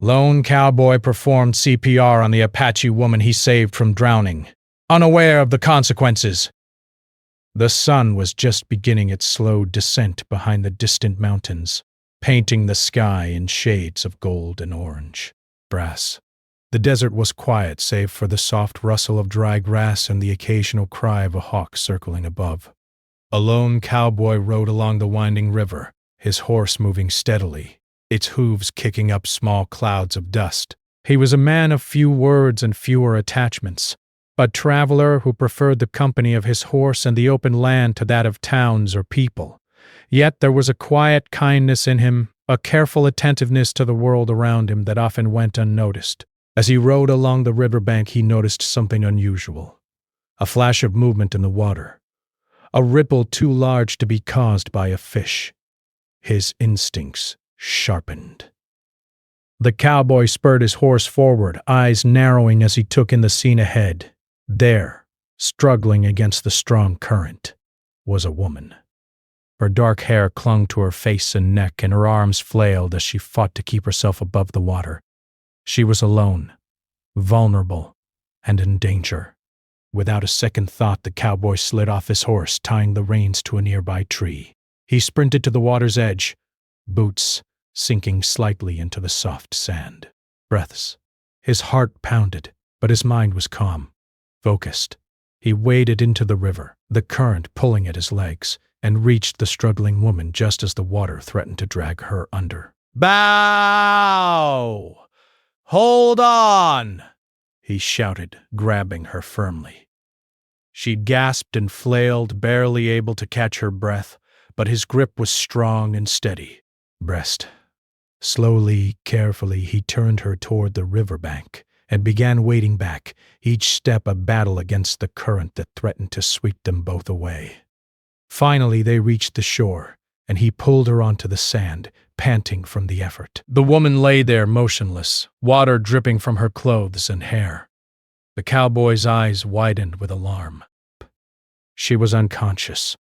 Lone Cowboy performed CPR on the Apache woman he saved from drowning, unaware of the consequences. The sun was just beginning its slow descent behind the distant mountains, painting the sky in shades of gold and orange. Brass. The desert was quiet save for the soft rustle of dry grass and the occasional cry of a hawk circling above. A lone cowboy rode along the winding river, his horse moving steadily, its hooves kicking up small clouds of dust. He was a man of few words and fewer attachments, a traveler who preferred the company of his horse and the open land to that of towns or people. Yet there was a quiet kindness in him, a careful attentiveness to the world around him that often went unnoticed. As he rode along the riverbank, he noticed something unusual. A flash of movement in the water. A ripple too large to be caused by a fish. His instincts sharpened. The cowboy spurred his horse forward, eyes narrowing as he took in the scene ahead. There, struggling against the strong current, was a woman. Her dark hair clung to her face and neck, and her arms flailed as she fought to keep herself above the water. She was alone, vulnerable, and in danger. Without a second thought, the cowboy slid off his horse, tying the reins to a nearby tree. He sprinted to the water's edge, boots sinking slightly into the soft sand. Breaths. His heart pounded, but his mind was calm, focused. He waded into the river, the current pulling at his legs, and reached the struggling woman just as the water threatened to drag her under. "Bow! Hold on!" he shouted, grabbing her firmly. She gasped and flailed, barely able to catch her breath, but his grip was strong and steady. Breast. Slowly, carefully, he turned her toward the riverbank and began wading back, each step a battle against the current that threatened to sweep them both away. Finally, they reached the shore, and he pulled her onto the sand, panting from the effort. The woman lay there motionless, water dripping from her clothes and hair. The cowboy's eyes widened with alarm. She was unconscious.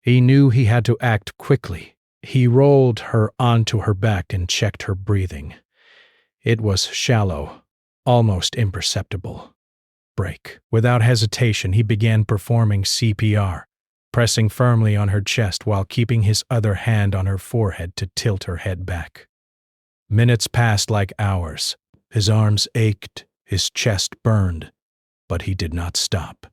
He knew he had to act quickly. He rolled her onto her back and checked her breathing. It was shallow, almost imperceptible. Break. Without hesitation, he began performing CPR, pressing firmly on her chest while keeping his other hand on her forehead to tilt her head back. Minutes passed like hours. His arms ached, his chest burned, but he did not stop.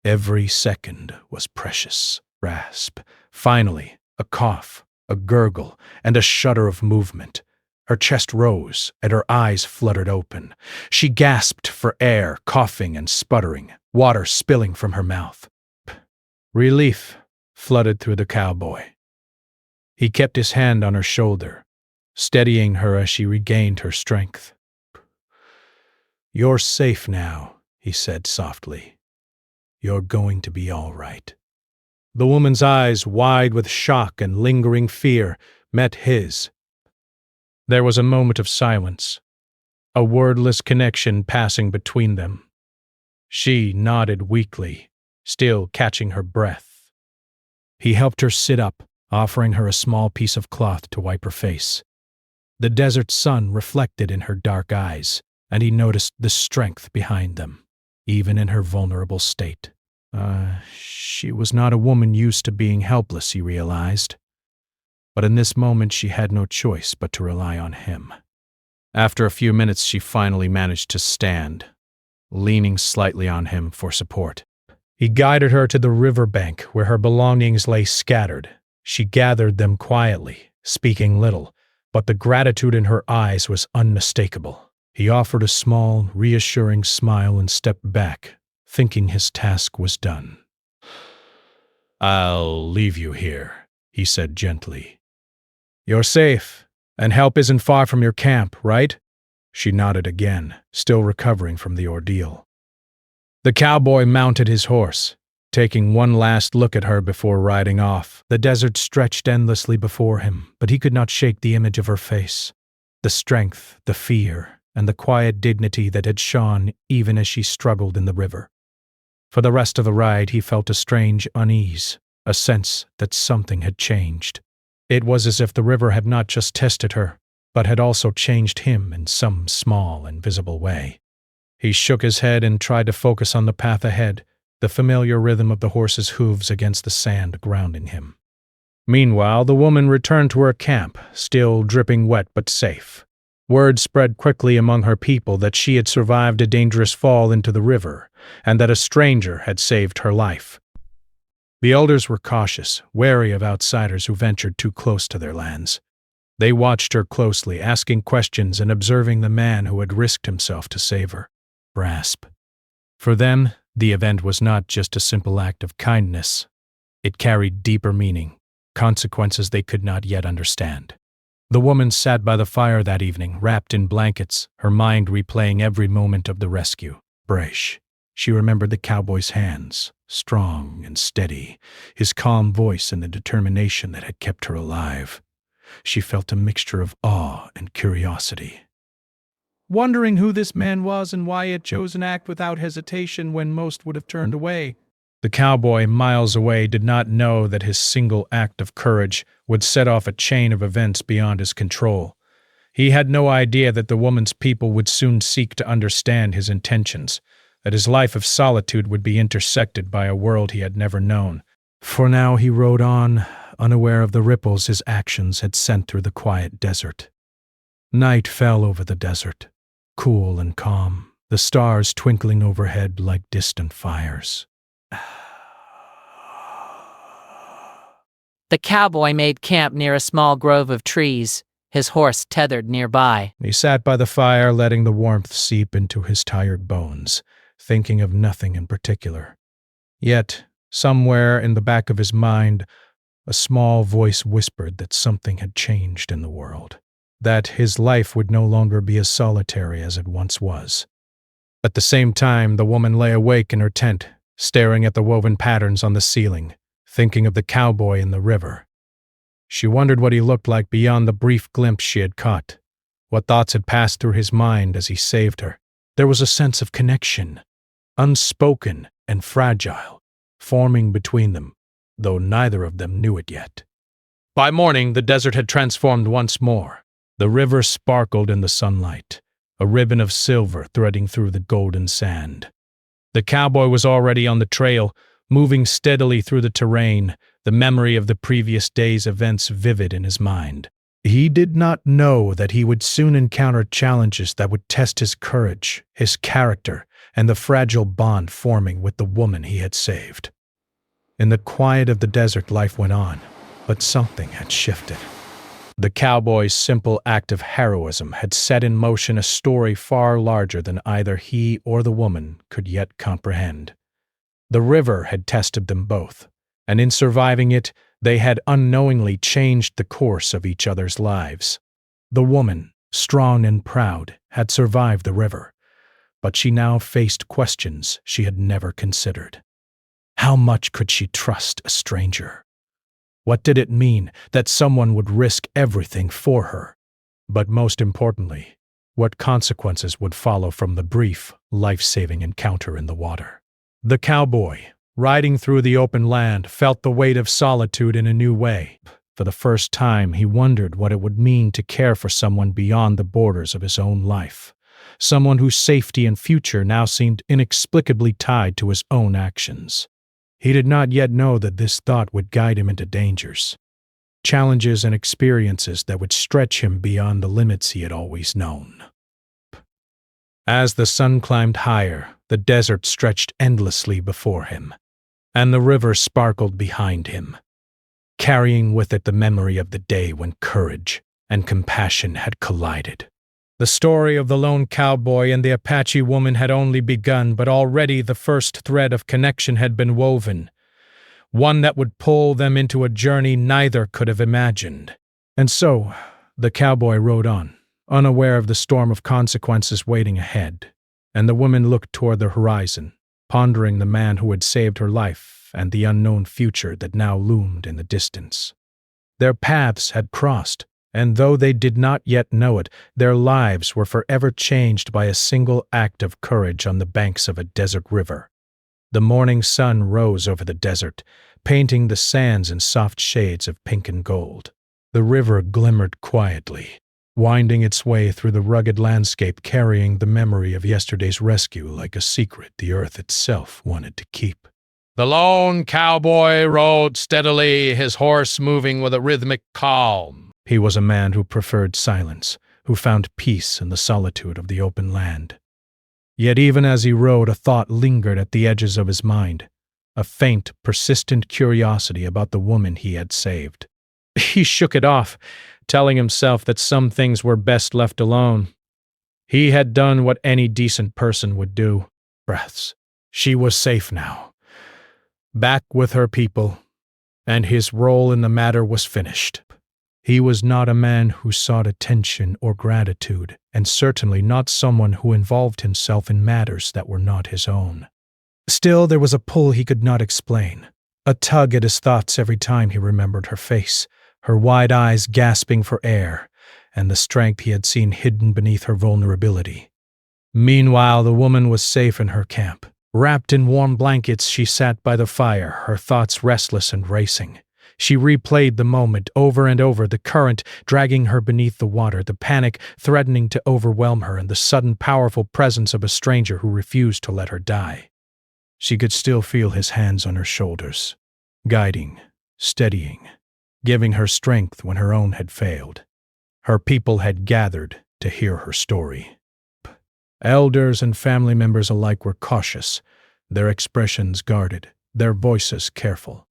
Every second was precious. Rasp. Finally, a cough, a gurgle, and a shudder of movement. Her chest rose, and her eyes fluttered open. She gasped for air, coughing and sputtering, water spilling from her mouth. Relief flooded through the cowboy. He kept his hand on her shoulder, steadying her as she regained her strength. "You're safe now," he said softly. "You're going to be all right." The woman's eyes, wide with shock and lingering fear, met his. There was a moment of silence, a wordless connection passing between them. She nodded weakly, still catching her breath. He helped her sit up, offering her a small piece of cloth to wipe her face. The desert sun reflected in her dark eyes, and he noticed the strength behind them, even in her vulnerable state. She was not a woman used to being helpless, he realized. But in this moment she had no choice but to rely on him. After a few minutes she finally managed to stand, leaning slightly on him for support. He guided her to the riverbank where her belongings lay scattered. She gathered them quietly, speaking little, but the gratitude in her eyes was unmistakable. He offered a small, reassuring smile and stepped back, thinking his task was done. "I'll leave you here," he said gently. "You're safe, and help isn't far from your camp, right?" She nodded again, still recovering from the ordeal. The cowboy mounted his horse, taking one last look at her before riding off. The desert stretched endlessly before him, but he could not shake the image of her face, the strength, the fear, and the quiet dignity that had shone even as she struggled in the river. For the rest of the ride he felt a strange unease, a sense that something had changed. It was as if the river had not just tested her, but had also changed him in some small, invisible way. He shook his head and tried to focus on the path ahead, the familiar rhythm of the horse's hooves against the sand grounding him. Meanwhile, the woman returned to her camp, still dripping wet but safe. Word spread quickly among her people that she had survived a dangerous fall into the river, and that a stranger had saved her life. The elders were cautious, wary of outsiders who ventured too close to their lands. They watched her closely, asking questions and observing the man who had risked himself to save her. Grasp. For them, the event was not just a simple act of kindness. It carried deeper meaning, consequences they could not yet understand. The woman sat by the fire that evening, wrapped in blankets, her mind replaying every moment of the rescue. Brash. She remembered the cowboy's hands, strong and steady, his calm voice and the determination that had kept her alive. She felt a mixture of awe and curiosity. Wondering who this man was and why he had chosen to act without hesitation when most would have turned away. The cowboy, miles away, did not know that his single act of courage would set off a chain of events beyond his control. He had no idea that the woman's people would soon seek to understand his intentions, that his life of solitude would be intersected by a world he had never known. For now he rode on, unaware of the ripples his actions had sent through the quiet desert. Night fell over the desert, cool and calm, the stars twinkling overhead like distant fires. The cowboy made camp near a small grove of trees, his horse tethered nearby. He sat by the fire, letting the warmth seep into his tired bones, thinking of nothing in particular. Yet, somewhere in the back of his mind, a small voice whispered that something had changed in the world, that his life would no longer be as solitary as it once was. At the same time, the woman lay awake in her tent, staring at the woven patterns on the ceiling, thinking of the cowboy in the river. She wondered what he looked like beyond the brief glimpse she had caught, what thoughts had passed through his mind as he saved her. There was a sense of connection, unspoken and fragile, forming between them, though neither of them knew it yet. By morning, the desert had transformed once more. The river sparkled in the sunlight, a ribbon of silver threading through the golden sand. The cowboy was already on the trail, moving steadily through the terrain, the memory of the previous day's events vivid in his mind. He did not know that he would soon encounter challenges that would test his courage, his character, and the fragile bond forming with the woman he had saved. In the quiet of the desert, life went on, but something had shifted. The cowboy's simple act of heroism had set in motion a story far larger than either he or the woman could yet comprehend. The river had tested them both, and in surviving it, they had unknowingly changed the course of each other's lives. The woman, strong and proud, had survived the river, but she now faced questions she had never considered. How much could she trust a stranger? What did it mean that someone would risk everything for her? But most importantly, what consequences would follow from the brief, life-saving encounter in the water? The cowboy, riding through the open land, felt the weight of solitude in a new way. For the first time, he wondered what it would mean to care for someone beyond the borders of his own life, someone whose safety and future now seemed inexplicably tied to his own actions. He did not yet know that this thought would guide him into dangers, challenges and experiences that would stretch him beyond the limits he had always known. As the sun climbed higher, the desert stretched endlessly before him, and the river sparkled behind him, carrying with it the memory of the day when courage and compassion had collided. The story of the lone cowboy and the Apache woman had only begun, but already the first thread of connection had been woven, one that would pull them into a journey neither could have imagined. And so, the cowboy rode on, unaware of the storm of consequences waiting ahead, and the woman looked toward the horizon, pondering the man who had saved her life and the unknown future that now loomed in the distance. Their paths had crossed, and though they did not yet know it, their lives were forever changed by a single act of courage on the banks of a desert river. The morning sun rose over the desert, painting the sands in soft shades of pink and gold. The river glimmered quietly, winding its way through the rugged landscape, carrying the memory of yesterday's rescue like a secret the earth itself wanted to keep. The lone cowboy rode steadily, his horse moving with a rhythmic calm. He was a man who preferred silence, who found peace in the solitude of the open land. Yet even as he rode, a thought lingered at the edges of his mind, a faint, persistent curiosity about the woman he had saved. He shook it off, telling himself that some things were best left alone. He had done what any decent person would do. Breaths. She was safe now, back with her people, and his role in the matter was finished. He was not a man who sought attention or gratitude, and certainly not someone who involved himself in matters that were not his own. Still, there was a pull he could not explain, a tug at his thoughts every time he remembered her face, her wide eyes gasping for air, and the strength he had seen hidden beneath her vulnerability. Meanwhile, the woman was safe in her camp. Wrapped in warm blankets, she sat by the fire, her thoughts restless and racing. She replayed the moment over and over, the current dragging her beneath the water, the panic threatening to overwhelm her, and the sudden powerful presence of a stranger who refused to let her die. She could still feel his hands on her shoulders, guiding, steadying, giving her strength when her own had failed. Her people had gathered to hear her story. Elders and family members alike were cautious, their expressions guarded, their voices careful.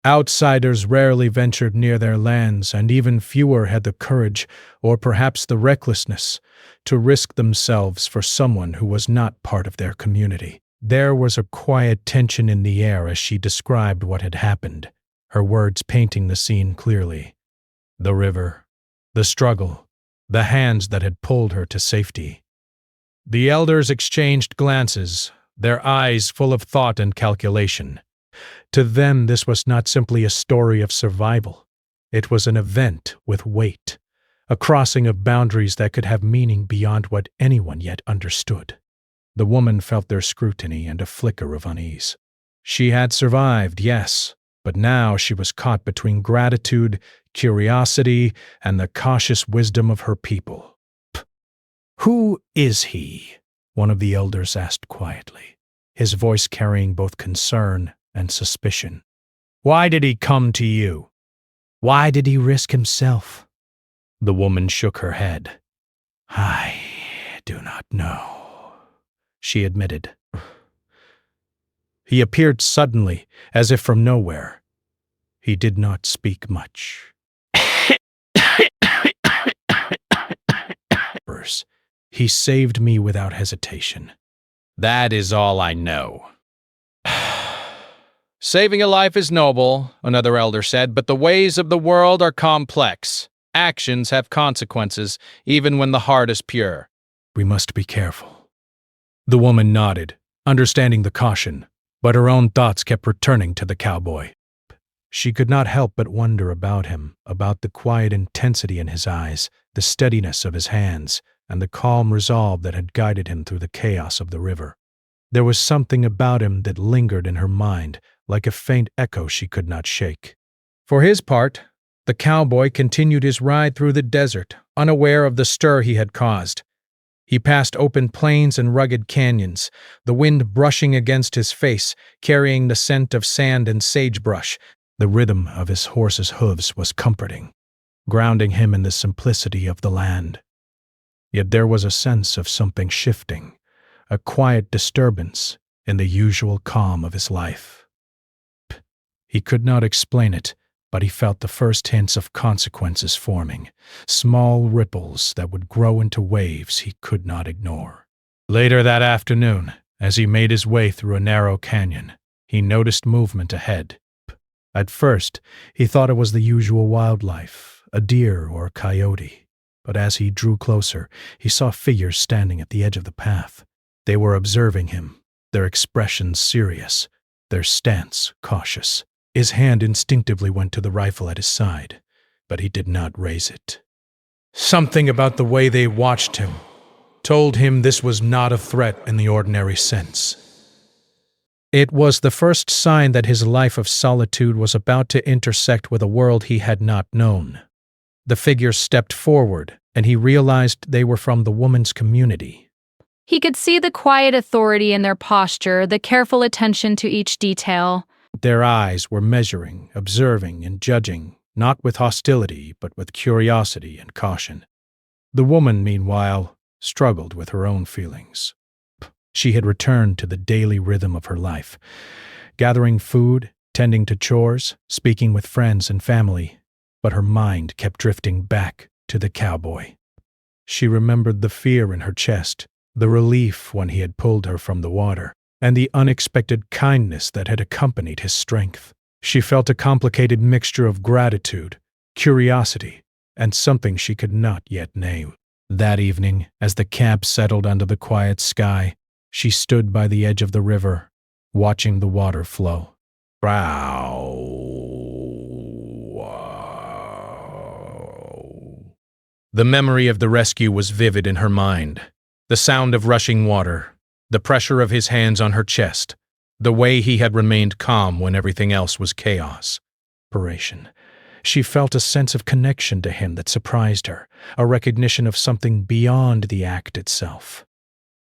Outsiders rarely ventured near their lands, and even fewer had the courage, or perhaps the recklessness, to risk themselves for someone who was not part of their community. There was a quiet tension in the air as she described what had happened, her words painting the scene clearly. The river, the struggle, the hands that had pulled her to safety. The elders exchanged glances, their eyes full of thought and calculation. To them, this was not simply a story of survival. It was an event with weight, a crossing of boundaries that could have meaning beyond what anyone yet understood. The woman felt their scrutiny and a flicker of unease. She had survived, yes, but now she was caught between gratitude, curiosity, and the cautious wisdom of her people. "Who is he?" one of the elders asked quietly, his voice carrying both concern and suspicion. "Why did he come to you? Why did he risk himself?" The woman shook her head. "I do not know," she admitted. He appeared suddenly, as if from nowhere. He did not speak much. He saved me without hesitation. That is all I know. Saving a life is noble, another elder said, but the ways of the world are complex. Actions have consequences, even when the heart is pure. We must be careful. The woman nodded, understanding the caution, but her own thoughts kept returning to the cowboy. She could not help but wonder about him, about the quiet intensity in his eyes, the steadiness of his hands, and the calm resolve that had guided him through the chaos of the river. There was something about him that lingered in her mind, like a faint echo she could not shake. For his part, the cowboy continued his ride through the desert, unaware of the stir he had caused. He passed open plains and rugged canyons, the wind brushing against his face, carrying the scent of sand and sagebrush. The rhythm of his horse's hooves was comforting, grounding him in the simplicity of the land. Yet there was a sense of something shifting, a quiet disturbance in the usual calm of his life. He could not explain it, but he felt the first hints of consequences forming, small ripples that would grow into waves he could not ignore. Later that afternoon, as he made his way through a narrow canyon, he noticed movement ahead. At first, he thought it was the usual wildlife, a deer or a coyote. But as he drew closer, he saw figures standing at the edge of the path. They were observing him, their expressions serious, their stance cautious. His hand instinctively went to the rifle at his side, but he did not raise it. Something about the way they watched him told him this was not a threat in the ordinary sense. It was the first sign that his life of solitude was about to intersect with a world he had not known. The figure stepped forward, and he realized they were from the woman's community. He could see the quiet authority in their posture, the careful attention to each detail. Their eyes were measuring, observing, and judging, not with hostility, but with curiosity and caution. The woman, meanwhile, struggled with her own feelings. She had returned to the daily rhythm of her life, gathering food, tending to chores, speaking with friends and family, but her mind kept drifting back to the cowboy. She remembered the fear in her chest, the relief when he had pulled her from the water, and the unexpected kindness that had accompanied his strength. She felt a complicated mixture of gratitude, curiosity, and something she could not yet name. That evening, as the camp settled under the quiet sky, she stood by the edge of the river, watching the water flow. The memory of the rescue was vivid in her mind. The sound of rushing water, the pressure of his hands on her chest, the way he had remained calm when everything else was chaos. She felt a sense of connection to him that surprised her, a recognition of something beyond the act itself.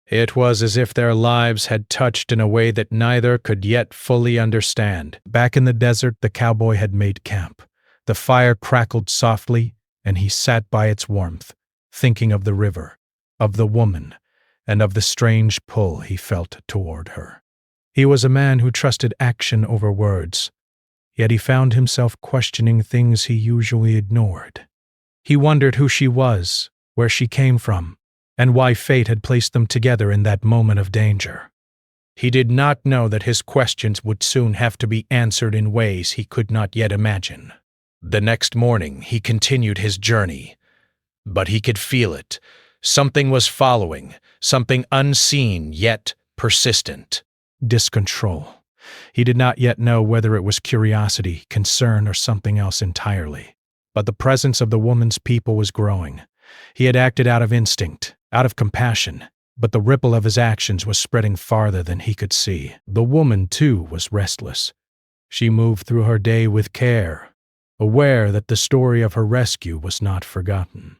It was as if their lives had touched in a way that neither could yet fully understand. Back in the desert, the cowboy had made camp. The fire crackled softly, and he sat by its warmth, thinking of the river, of the woman, and of the strange pull he felt toward her. He was a man who trusted action over words, yet he found himself questioning things he usually ignored. He wondered who she was, where she came from, and why fate had placed them together in that moment of danger. He did not know that his questions would soon have to be answered in ways he could not yet imagine. The next morning, he continued his journey, but he could feel it. Something was following, something unseen yet persistent. Discontrol. He did not yet know whether it was curiosity, concern, or something else entirely. But the presence of the woman's people was growing. He had acted out of instinct, out of compassion, but the ripple of his actions was spreading farther than he could see. The woman, too, was restless. She moved through her day with care, aware that the story of her rescue was not forgotten.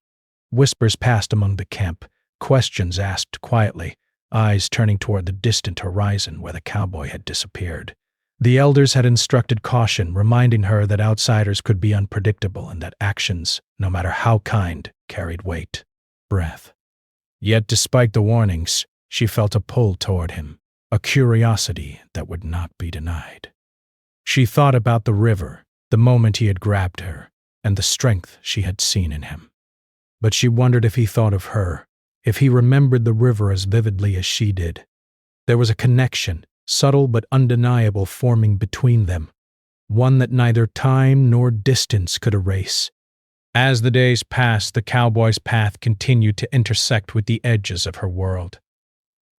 Whispers passed among the camp, questions asked quietly, eyes turning toward the distant horizon where the cowboy had disappeared. The elders had instructed caution, reminding her that outsiders could be unpredictable and that actions, no matter how kind, carried weight. Breath. Yet despite the warnings, she felt a pull toward him, a curiosity that would not be denied. She thought about the river, the moment he had grabbed her, and the strength she had seen in him. But she wondered if he thought of her, if he remembered the river as vividly as she did. There was a connection, subtle but undeniable, forming between them, one that neither time nor distance could erase. As the days passed, the cowboy's path continued to intersect with the edges of her world.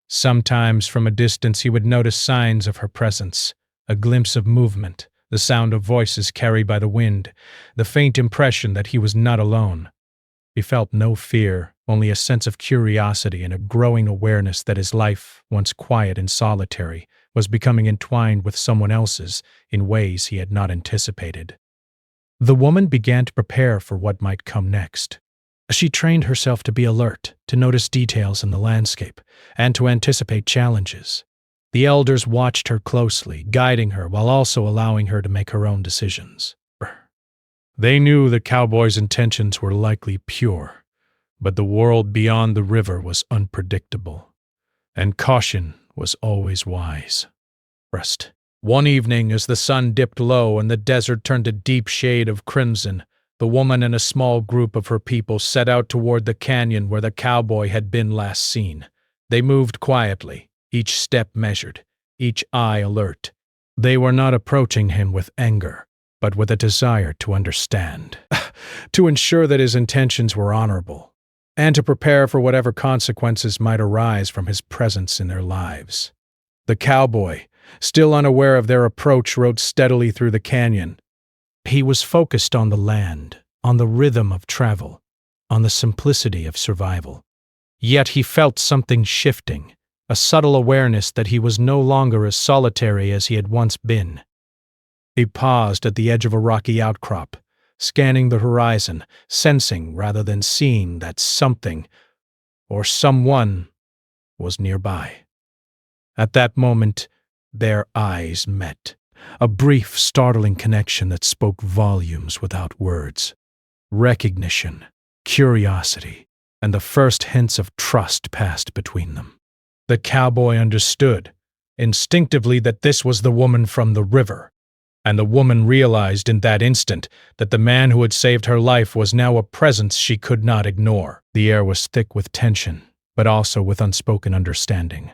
Sometimes from a distance he would notice signs of her presence, a glimpse of movement, the sound of voices carried by the wind, the faint impression that he was not alone. He felt no fear, only a sense of curiosity and a growing awareness that his life, once quiet and solitary, was becoming entwined with someone else's in ways he had not anticipated. The woman began to prepare for what might come next. She trained herself to be alert, to notice details in the landscape, and to anticipate challenges. The elders watched her closely, guiding her while also allowing her to make her own decisions. They knew the cowboy's intentions were likely pure, but the world beyond the river was unpredictable, and caution was always wise. One evening, as the sun dipped low and the desert turned a deep shade of crimson, the woman and a small group of her people set out toward the canyon where the cowboy had been last seen. They moved quietly, each step measured, each eye alert. They were not approaching him with anger, but with a desire to understand, to ensure that his intentions were honorable, and to prepare for whatever consequences might arise from his presence in their lives. The cowboy, still unaware of their approach, rode steadily through the canyon. He was focused on the land, on the rhythm of travel, on the simplicity of survival. Yet he felt something shifting, a subtle awareness that he was no longer as solitary as he had once been. He paused at the edge of a rocky outcrop, scanning the horizon, sensing rather than seeing that something or someone was nearby. At that moment, their eyes met. A brief, startling connection that spoke volumes without words. Recognition, curiosity, and the first hints of trust passed between them. The cowboy understood, instinctively, that this was the woman from the river, and the woman realized in that instant that the man who had saved her life was now a presence she could not ignore. The air was thick with tension, but also with unspoken understanding.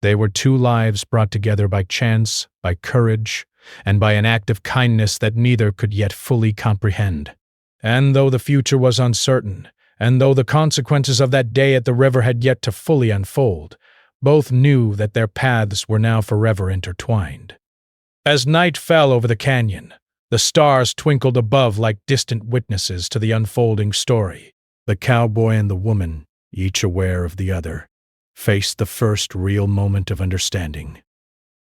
They were two lives brought together by chance, by courage, and by an act of kindness that neither could yet fully comprehend. And though the future was uncertain, and though the consequences of that day at the river had yet to fully unfold, both knew that their paths were now forever intertwined. As night fell over the canyon, the stars twinkled above like distant witnesses to the unfolding story. The cowboy and the woman, each aware of the other, faced the first real moment of understanding.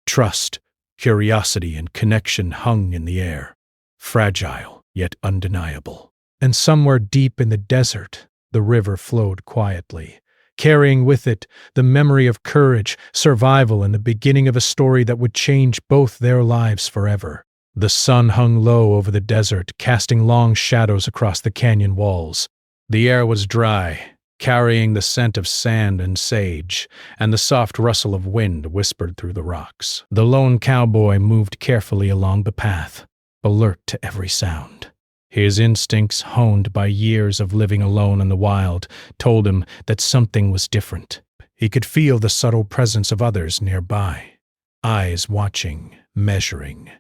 Trust, curiosity, and connection hung in the air, fragile yet undeniable. And somewhere deep in the desert, the river flowed quietly, carrying with it the memory of courage, survival, and the beginning of a story that would change both their lives forever. The sun hung low over the desert, casting long shadows across the canyon walls. The air was dry, carrying the scent of sand and sage, and the soft rustle of wind whispered through the rocks. The lone cowboy moved carefully along the path, alert to every sound. His instincts, honed by years of living alone in the wild, told him that something was different. He could feel the subtle presence of others nearby, eyes watching, measuring,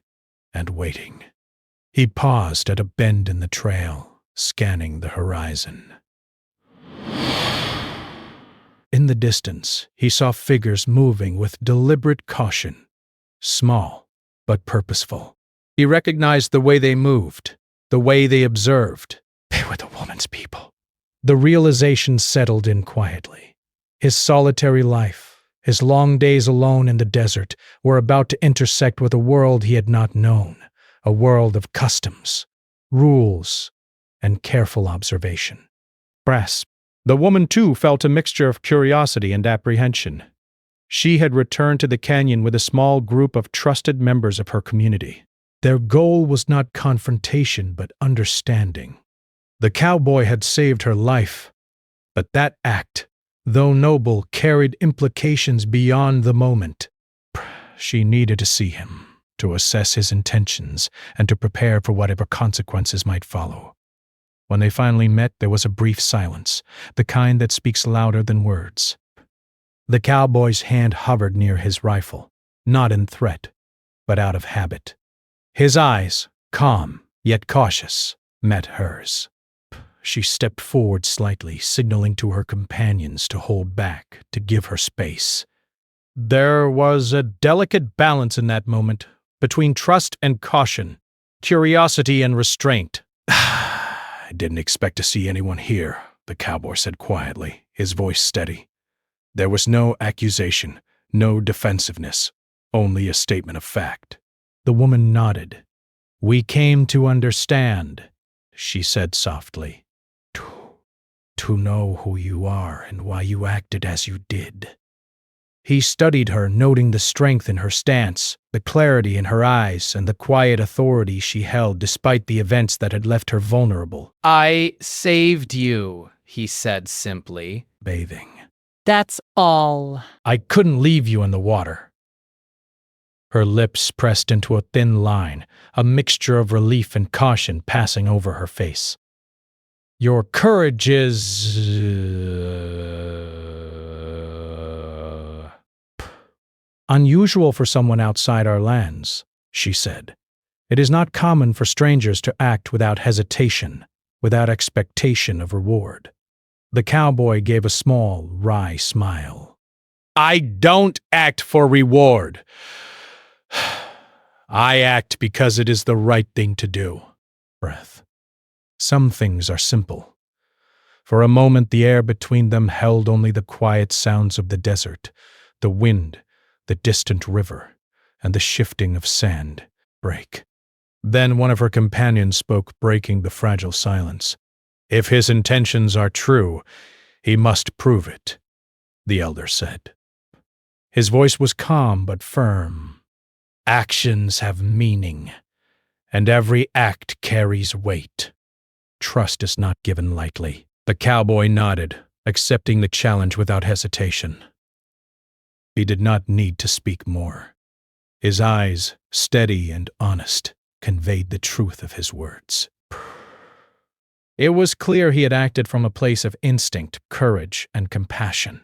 and waiting. He paused at a bend in the trail, scanning the horizon. In the distance, he saw figures moving with deliberate caution, small but purposeful. He recognized the way they moved, the way they observed. They were the woman's people. The realization settled in quietly. His solitary life, his long days alone in the desert, were about to intersect with a world he had not known, a world of customs, rules, and careful observation. The woman, too, felt a mixture of curiosity and apprehension. She had returned to the canyon with a small group of trusted members of her community. Their goal was not confrontation, but understanding. The cowboy had saved her life, but that act, though noble, carried implications beyond the moment. She needed to see him, to assess his intentions, and to prepare for whatever consequences might follow. When they finally met, there was a brief silence, the kind that speaks louder than words. The cowboy's hand hovered near his rifle, not in threat, but out of habit. His eyes, calm yet cautious, met hers. She stepped forward slightly, signaling to her companions to hold back, to give her space. There was a delicate balance in that moment, between trust and caution, curiosity and restraint. "I didn't expect to see anyone here," the cowboy said quietly, his voice steady. There was no accusation, no defensiveness, only a statement of fact. The woman nodded. "We came to understand," she said softly. To know who you are and why you acted as you did." He studied her, noting the strength in her stance, the clarity in her eyes, and the quiet authority she held despite the events that had left her vulnerable. "I saved you," he said simply. Bathing. "That's all." "I couldn't leave you in the water." Her lips pressed into a thin line, a mixture of relief and caution passing over her face. "Your courage is unusual for someone outside our lands," she said. "It is not common for strangers to act without hesitation, without expectation of reward." The cowboy gave a small, wry smile. "I don't act for reward. I act because it is the right thing to do." Breath. Some things are simple. For a moment, the air between them held only the quiet sounds of the desert, the wind, the distant river, and the shifting of sand. Break. Then one of her companions spoke, breaking the fragile silence. "If his intentions are true, he must prove it," the elder said. His voice was calm but firm. "Actions have meaning, and every act carries weight. Trust is not given lightly." The cowboy nodded, accepting the challenge without hesitation. He did not need to speak more. His eyes, steady and honest, conveyed the truth of his words. It was clear he had acted from a place of instinct, courage, and compassion.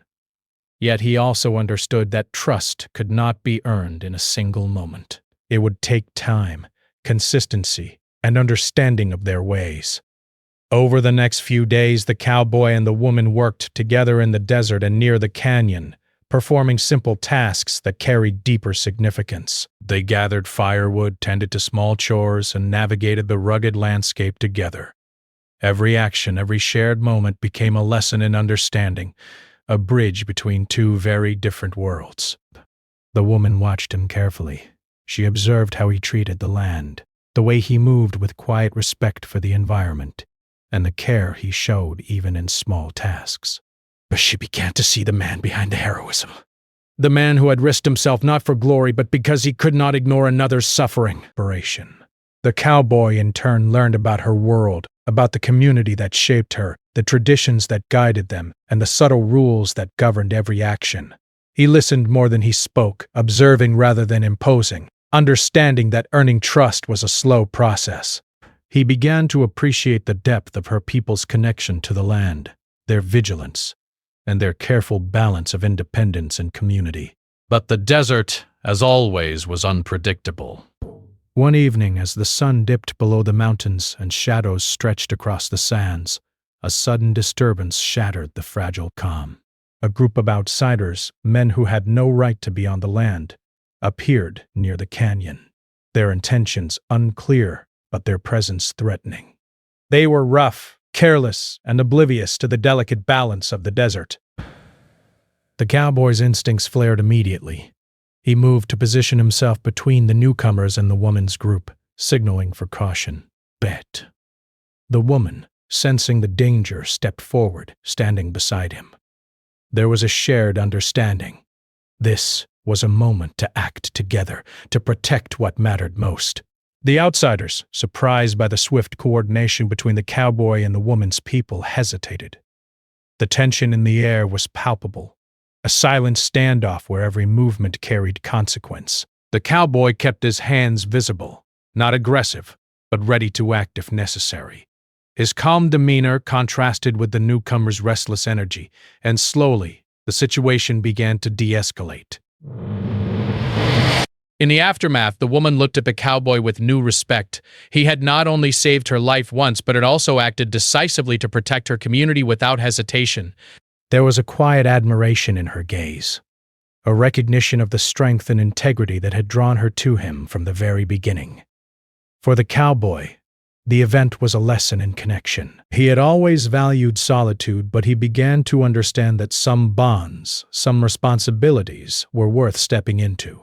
Yet he also understood that trust could not be earned in a single moment. It would take time, consistency, and understanding of their ways. Over the next few days, the cowboy and the woman worked together in the desert and near the canyon, performing simple tasks that carried deeper significance. They gathered firewood, tended to small chores, and navigated the rugged landscape together. Every action, every shared moment became a lesson in understanding, a bridge between two very different worlds. The woman watched him carefully. She observed how he treated the land, the way he moved with quiet respect for the environment, and the care he showed even in small tasks. But she began to see the man behind the heroism. The man who had risked himself not for glory, but because he could not ignore another's suffering. The cowboy in turn learned about her world, about the community that shaped her, the traditions that guided them, and the subtle rules that governed every action. He listened more than he spoke, observing rather than imposing, understanding that earning trust was a slow process. He began to appreciate the depth of her people's connection to the land, their vigilance, and their careful balance of independence and community. But the desert, as always, was unpredictable. One evening, as the sun dipped below the mountains and shadows stretched across the sands, a sudden disturbance shattered the fragile calm. A group of outsiders, men who had no right to be on the land, appeared near the canyon, their intentions unclear, but their presence threatening. They were rough, careless, and oblivious to the delicate balance of the desert. The cowboy's instincts flared immediately. He moved to position himself between the newcomers and the woman's group, signaling for caution. Bet. The woman, sensing the danger, stepped forward, standing beside him. There was a shared understanding. This was a moment to act together, to protect what mattered most. The outsiders, surprised by the swift coordination between the cowboy and the woman's people, hesitated. The tension in the air was palpable, a silent standoff where every movement carried consequence. The cowboy kept his hands visible, not aggressive, but ready to act if necessary. His calm demeanor contrasted with the newcomer's restless energy, and slowly, the situation began to de-escalate. In the aftermath, the woman looked at the cowboy with new respect. He had not only saved her life once, but had also acted decisively to protect her community without hesitation. There was a quiet admiration in her gaze, a recognition of the strength and integrity that had drawn her to him from the very beginning. For the cowboy, the event was a lesson in connection. He had always valued solitude, but he began to understand that some bonds, some responsibilities, were worth stepping into.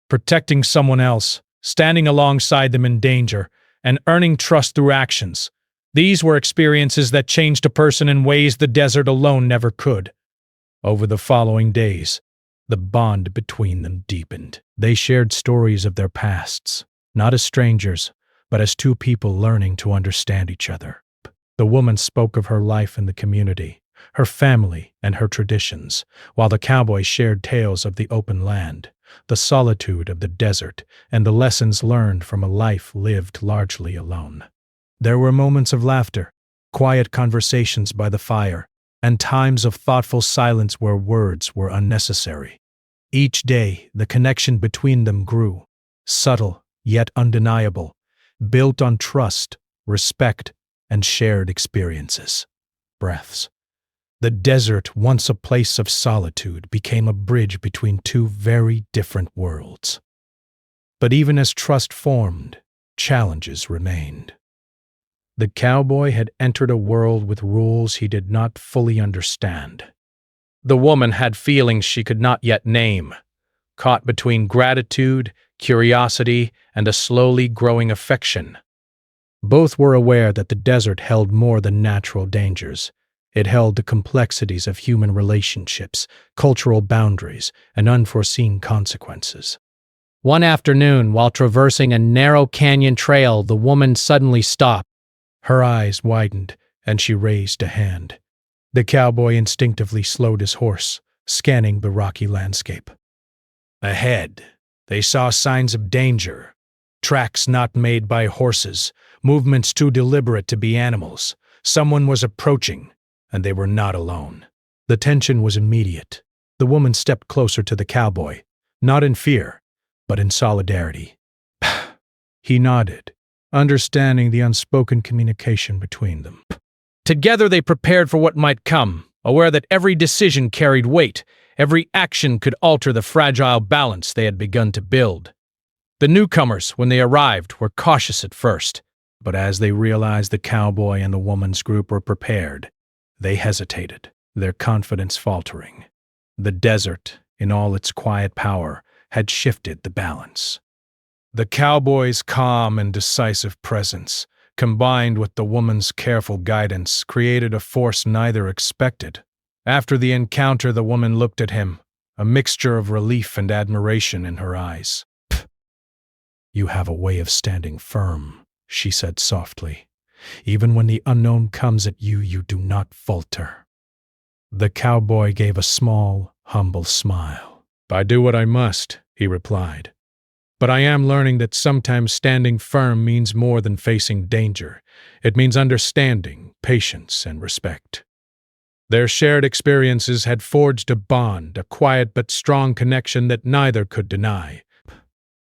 Protecting someone else, standing alongside them in danger, and earning trust through actions. These were experiences that changed a person in ways the desert alone never could. Over the following days, the bond between them deepened. They shared stories of their pasts, not as strangers, but as two people learning to understand each other. The woman spoke of her life in the community, her family, and her traditions, while the cowboy shared tales of the open land, the solitude of the desert, and the lessons learned from a life lived largely alone. There were moments of laughter, quiet conversations by the fire, and times of thoughtful silence where words were unnecessary. Each day, the connection between them grew, subtle yet undeniable, built on trust, respect, and shared experiences. Breaths. The desert, once a place of solitude, became a bridge between two very different worlds. But even as trust formed, challenges remained. The cowboy had entered a world with rules he did not fully understand. The woman had feelings she could not yet name, caught between gratitude, curiosity, and a slowly growing affection. Both were aware that the desert held more than natural dangers. It held the complexities of human relationships, cultural boundaries, and unforeseen consequences. One afternoon, while traversing a narrow canyon trail, the woman suddenly stopped. Her eyes widened, and she raised a hand. The cowboy instinctively slowed his horse, scanning the rocky landscape. Ahead, they saw signs of danger. Tracks not made by horses, movements too deliberate to be animals. Someone was approaching, and they were not alone. The tension was immediate. The woman stepped closer to the cowboy, not in fear, but in solidarity. He nodded, understanding the unspoken communication between them. Together they prepared for what might come, aware that every decision carried weight, every action could alter the fragile balance they had begun to build. The newcomers, when they arrived, were cautious at first, but as they realized the cowboy and the woman's group were prepared, they hesitated, their confidence faltering. The desert, in all its quiet power, had shifted the balance. The cowboy's calm and decisive presence, combined with the woman's careful guidance, created a force neither expected. After the encounter, the woman looked at him, a mixture of relief and admiration in her eyes. "You have a way of standing firm," she said softly. "Even when the unknown comes at you, you do not falter." The cowboy gave a small, humble smile. "I do what I must," he replied. "But I am learning that sometimes standing firm means more than facing danger. It means understanding, patience, and respect." Their shared experiences had forged a bond, a quiet but strong connection that neither could deny.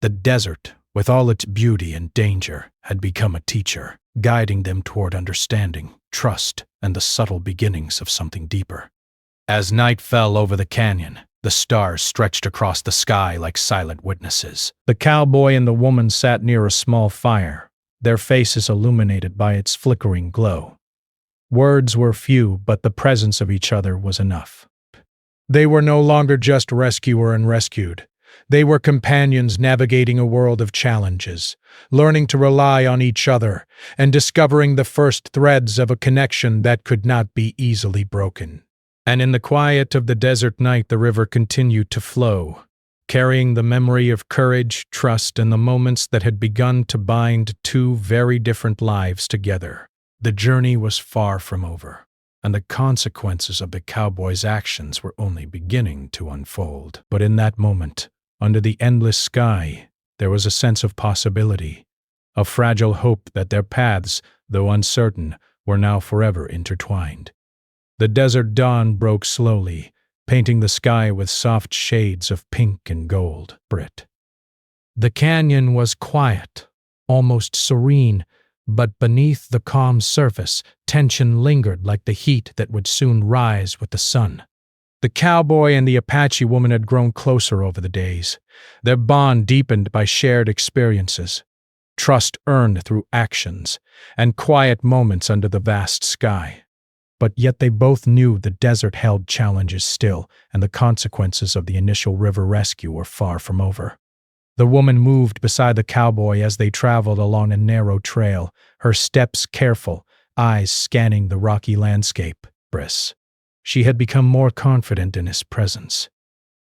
The desert, with all its beauty and danger, had become a teacher, guiding them toward understanding, trust, and the subtle beginnings of something deeper. As night fell over the canyon, the stars stretched across the sky like silent witnesses. The cowboy and the woman sat near a small fire, their faces illuminated by its flickering glow. Words were few, but the presence of each other was enough. They were no longer just rescuer and rescued. They were companions navigating a world of challenges, learning to rely on each other, and discovering the first threads of a connection that could not be easily broken. And in the quiet of the desert night, the river continued to flow, carrying the memory of courage, trust, and the moments that had begun to bind two very different lives together. The journey was far from over, and the consequences of the cowboy's actions were only beginning to unfold. But in that moment, under the endless sky, there was a sense of possibility, a fragile hope that their paths, though uncertain, were now forever intertwined. The desert dawn broke slowly, painting the sky with soft shades of pink and gold. The canyon was quiet, almost serene, but beneath the calm surface, tension lingered like the heat that would soon rise with the sun. The cowboy and the Apache woman had grown closer over the days, their bond deepened by shared experiences, trust earned through actions, and quiet moments under the vast sky. But yet they both knew the desert held challenges still, and the consequences of the initial river rescue were far from over. The woman moved beside the cowboy as they traveled along a narrow trail, her steps careful, eyes scanning the rocky landscape. She had become more confident in his presence,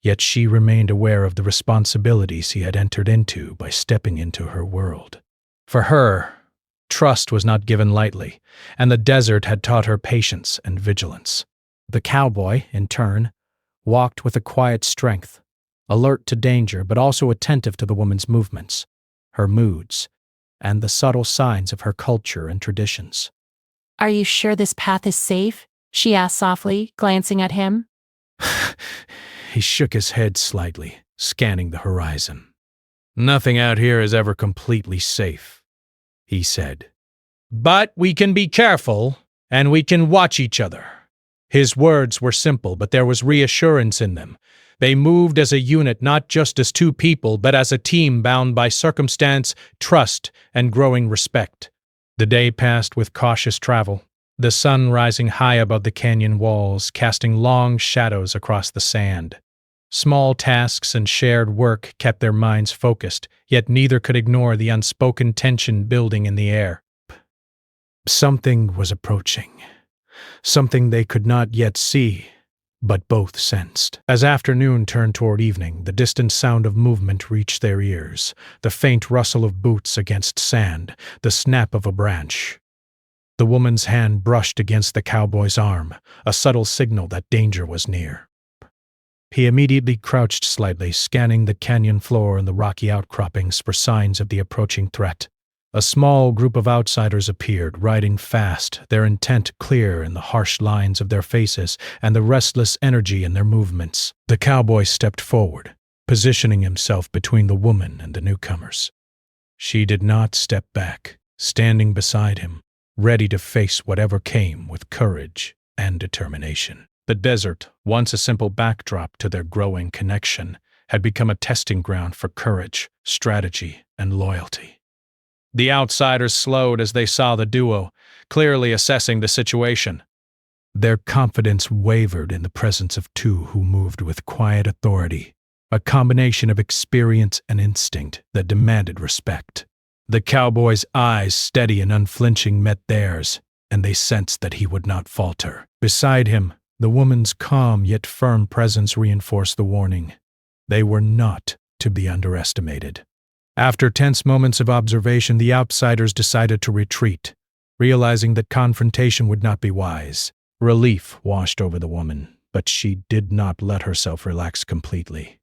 yet she remained aware of the responsibilities he had entered into by stepping into her world. For her, trust was not given lightly, and the desert had taught her patience and vigilance. The cowboy, in turn, walked with a quiet strength, alert to danger but also attentive to the woman's movements, her moods, and the subtle signs of her culture and traditions. "Are you sure this path is safe?" she asked softly, glancing at him. He shook his head slightly, scanning the horizon. "Nothing out here is ever completely safe," he said. "But we can be careful, and we can watch each other." His words were simple, but there was reassurance in them. They moved as a unit, not just as two people, but as a team bound by circumstance, trust, and growing respect. The day passed with cautious travel, the sun rising high above the canyon walls, casting long shadows across the sand. Small tasks and shared work kept their minds focused, yet neither could ignore the unspoken tension building in the air. Something was approaching. Something they could not yet see, but both sensed. As afternoon turned toward evening, the distant sound of movement reached their ears, the faint rustle of boots against sand, the snap of a branch. The woman's hand brushed against the cowboy's arm, a subtle signal that danger was near. He immediately crouched slightly, scanning the canyon floor and the rocky outcroppings for signs of the approaching threat. A small group of outsiders appeared, riding fast, their intent clear in the harsh lines of their faces and the restless energy in their movements. The cowboy stepped forward, positioning himself between the woman and the newcomers. She did not step back, standing beside him, ready to face whatever came with courage and determination. The desert, once a simple backdrop to their growing connection, had become a testing ground for courage, strategy, and loyalty. The outsiders slowed as they saw the duo, clearly assessing the situation. Their confidence wavered in the presence of two who moved with quiet authority, a combination of experience and instinct that demanded respect. The cowboy's eyes, steady and unflinching, met theirs, and they sensed that he would not falter. Beside him, the woman's calm yet firm presence reinforced the warning. They were not to be underestimated. After tense moments of observation, the outsiders decided to retreat, realizing that confrontation would not be wise. Relief washed over the woman, but she did not let herself relax completely.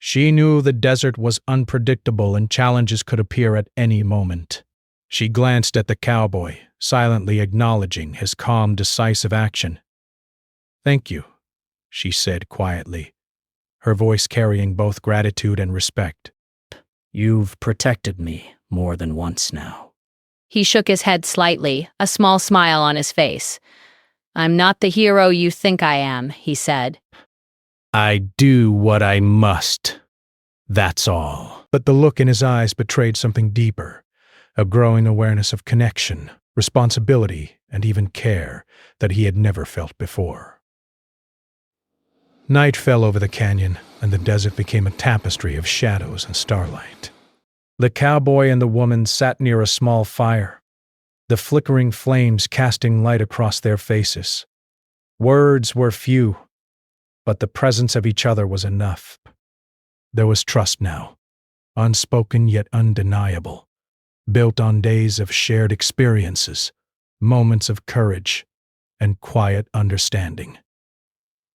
She knew the desert was unpredictable and challenges could appear at any moment. She glanced at the cowboy, silently acknowledging his calm, decisive action. "Thank you," she said quietly, her voice carrying both gratitude and respect. "You've protected me more than once now." He shook his head slightly, a small smile on his face. "I'm not the hero you think I am," he said. "I do what I must. That's all." But the look in his eyes betrayed something deeper, a growing awareness of connection, responsibility, and even care that he had never felt before. Night fell over the canyon, and the desert became a tapestry of shadows and starlight. The cowboy and the woman sat near a small fire, the flickering flames casting light across their faces. Words were few, but the presence of each other was enough. There was trust now, unspoken yet undeniable, built on days of shared experiences, moments of courage, and quiet understanding.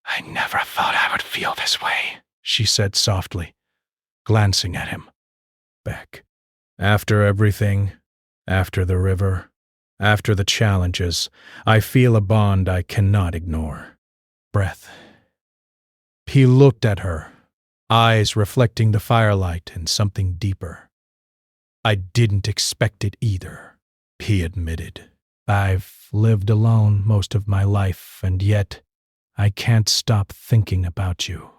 "I never thought I would feel this way," she said softly, glancing at him. Back. "After everything, after the river, after the challenges, I feel a bond I cannot ignore." Breath. He looked at her, eyes reflecting the firelight and something deeper. "I didn't expect it either," he admitted. "I've lived alone most of my life, and yet I can't stop thinking about you,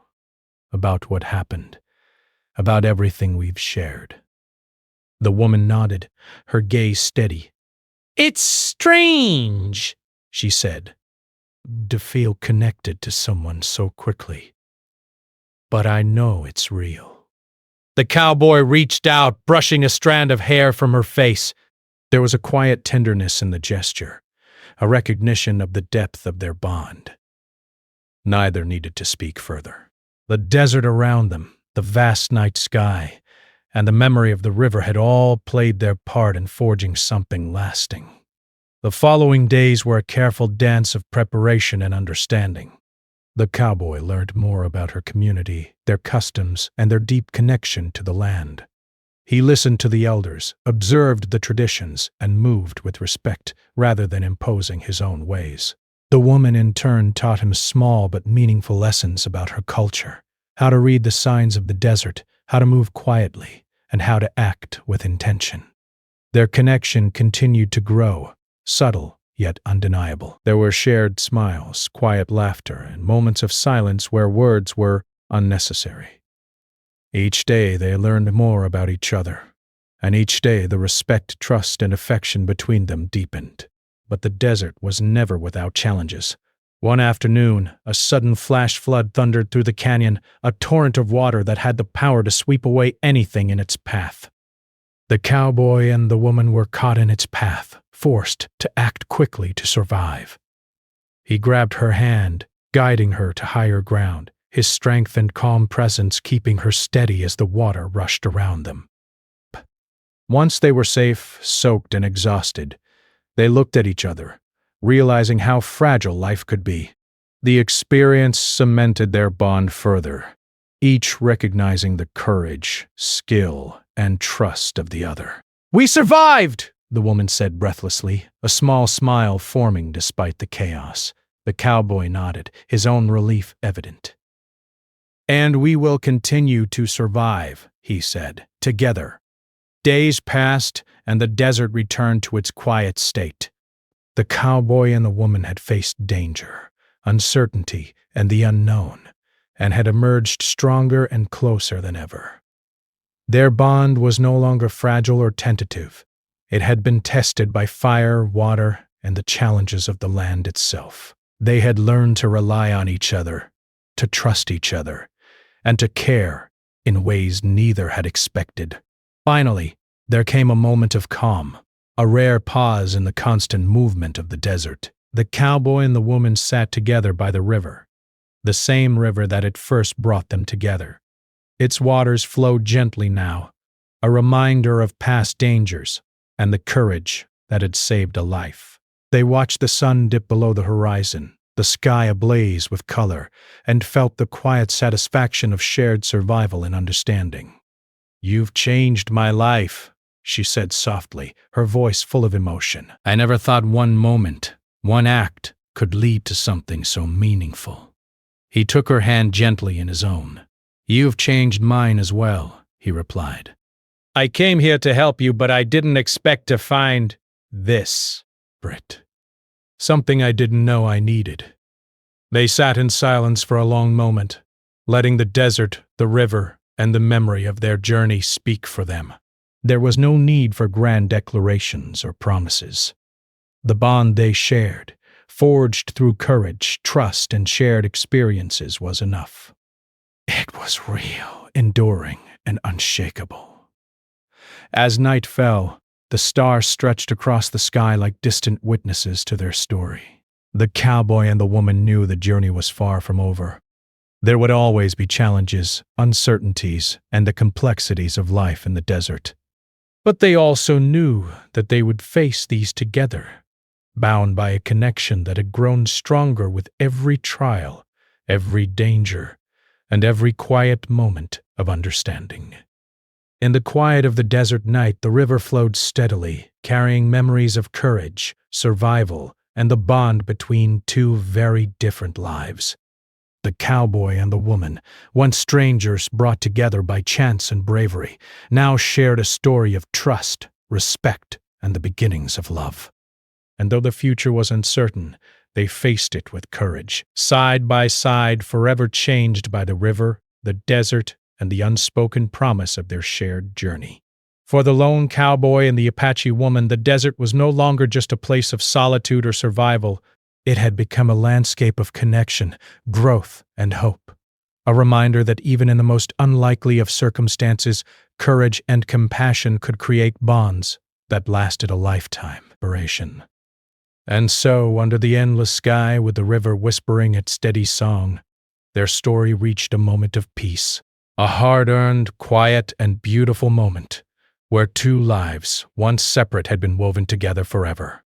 about what happened, about everything we've shared." The woman nodded, her gaze steady. "It's strange," she said, "to feel connected to someone so quickly. But I know it's real." The cowboy reached out, brushing a strand of hair from her face. There was a quiet tenderness in the gesture, a recognition of the depth of their bond. Neither needed to speak further. The desert around them, the vast night sky, and the memory of the river had all played their part in forging something lasting. The following days were a careful dance of preparation and understanding. The cowboy learned more about her community, their customs, and their deep connection to the land. He listened to the elders, observed the traditions, and moved with respect rather than imposing his own ways. The woman in turn taught him small but meaningful lessons about her culture, how to read the signs of the desert, how to move quietly, and how to act with intention. Their connection continued to grow, subtle yet undeniable. There were shared smiles, quiet laughter, and moments of silence where words were unnecessary. Each day they learned more about each other, and each day the respect, trust, and affection between them deepened. But the desert was never without challenges. One afternoon, a sudden flash flood thundered through the canyon, a torrent of water that had the power to sweep away anything in its path. The cowboy and the woman were caught in its path, forced to act quickly to survive. He grabbed her hand, guiding her to higher ground, his strength and calm presence keeping her steady as the water rushed around them. Once they were safe, soaked, and exhausted, they looked at each other, realizing how fragile life could be. The experience cemented their bond further, each recognizing the courage, skill, and trust of the other. "We survived!" the woman said breathlessly, a small smile forming despite the chaos. The cowboy nodded, his own relief evident. "And we will continue to survive," he said, "together." Days passed, and the desert returned to its quiet state. The cowboy and the woman had faced danger, uncertainty, and the unknown, and had emerged stronger and closer than ever. Their bond was no longer fragile or tentative. It had been tested by fire, water, and the challenges of the land itself. They had learned to rely on each other, to trust each other, and to care in ways neither had expected. Finally, there came a moment of calm, a rare pause in the constant movement of the desert. The cowboy and the woman sat together by the river, the same river that had first brought them together. Its waters flowed gently now, a reminder of past dangers and the courage that had saved a life. They watched the sun dip below the horizon, the sky ablaze with color, and felt the quiet satisfaction of shared survival and understanding. "You've changed my life," she said softly, her voice full of emotion. "I never thought one moment, one act, could lead to something so meaningful." He took her hand gently in his own. "You've changed mine as well," he replied. "I came here to help you, but I didn't expect to find this, Britt. Something I didn't know I needed." They sat in silence for a long moment, letting the desert, the river, and the memory of their journey speak for them. There was no need for grand declarations or promises. The bond they shared, forged through courage, trust, and shared experiences, was enough. It was real, enduring, and unshakable. As night fell, the stars stretched across the sky like distant witnesses to their story. The cowboy and the woman knew the journey was far from over. There would always be challenges, uncertainties, and the complexities of life in the desert. But they also knew that they would face these together, bound by a connection that had grown stronger with every trial, every danger, and every quiet moment of understanding. In the quiet of the desert night, the river flowed steadily, carrying memories of courage, survival, and the bond between two very different lives. The cowboy and the woman, once strangers brought together by chance and bravery, now shared a story of trust, respect, and the beginnings of love. And though the future was uncertain, they faced it with courage, side by side, forever changed by the river, the desert, and the unspoken promise of their shared journey. For the lone cowboy and the Apache woman, the desert was no longer just a place of solitude or survival. It had become a landscape of connection, growth, and hope. A reminder that even in the most unlikely of circumstances, courage and compassion could create bonds that lasted a lifetime. And so, under the endless sky, with the river whispering its steady song, their story reached a moment of peace. A hard-earned, quiet, and beautiful moment, where two lives, once separate, had been woven together forever.